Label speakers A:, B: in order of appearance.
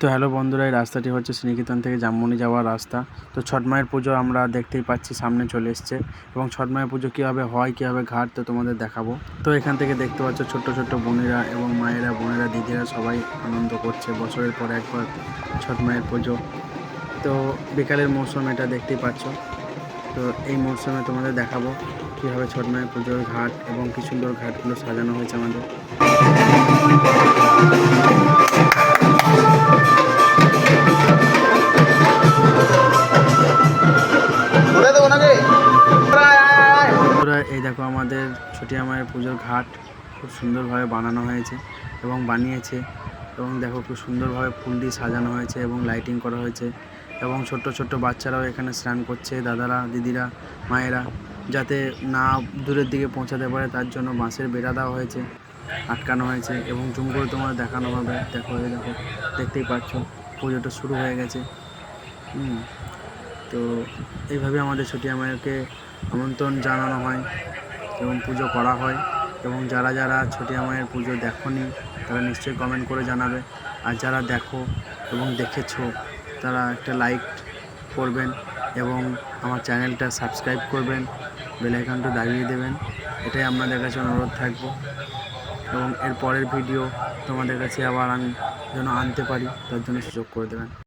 A: তো হ্যালো বন্ধুরা, এই রাস্তাটি হচ্ছে শ্রীনিকেতন থেকে জামমনি যাওয়ার রাস্তা। তো ছট মায়ের পুজো আমরা দেখতেই পাচ্ছি সামনে চলে এসছে, এবং ছট মায়ের পুজো কীভাবে হয়, কীভাবে ঘাট, তো তোমাদের দেখাবো। তো এখান থেকে দেখতে পাচ্ছ ছোট্ট ছোট্ট বোনেরা এবং মায়েরা, বোনেরা, দিদিরা সবাই আনন্দ করছে বছরের পর একবার ছট মায়ের পুজো। তো বিকালের মৌসুম, এটা দেখতেই পাচ্ছ। তো এই মৌসুমে তোমাদের দেখাবো কীভাবে ছট মায়ের পুজোর ঘাট এবং কী সুন্দর ঘাটগুলো সাজানো হয়েছে আমাদের। এই দেখো আমাদের ছটিয়া মায়ের পুজোর ঘাট খুব সুন্দরভাবে বানানো হয়েছে এবং বানিয়েছে, এবং দেখো খুব সুন্দরভাবে ফুল দিয়ে সাজানো হয়েছে এবং লাইটিং করা হয়েছে, এবং ছোট্ট ছোট্ট বাচ্চারাও এখানে স্নান করছে, দাদারা, দিদিরা, মায়েরা, যাতে না দূরের দিকে পৌঁছাতে পারে তার জন্য বাঁশের বেড়া দেওয়া হয়েছে, আটকানো হয়েছে, এবং জুম করে তোমার দেখানো হবে। দেখো দেখো, দেখতেই পাচ্ছ পুজোটা শুরু হয়ে গেছে। তো এইভাবে আমাদের ছটিয়া মায়েরকে আমন্ত্রণ জানানো হয় এবং পুজো করা হয়। এবং যারা যারা ছটিয়া মায়ের পুজো দেখোনি তারা নিশ্চয়ই কমেন্ট করে জানাবে, আর যারা দেখো এবং দেখেছো তারা একটা লাইক করবেন এবং আমার চ্যানেলটা সাবস্ক্রাইব করবেন, বেল আইকনটা দাবিয়ে দেবেন। এটাই আপনাদের কাছে অনুরোধ থাকবো, এবং এর পরের ভিডিও তোমাদের কাছে আবার আমি যেন আনতে পারি তার জন্য সুযোগ করে দেবেন।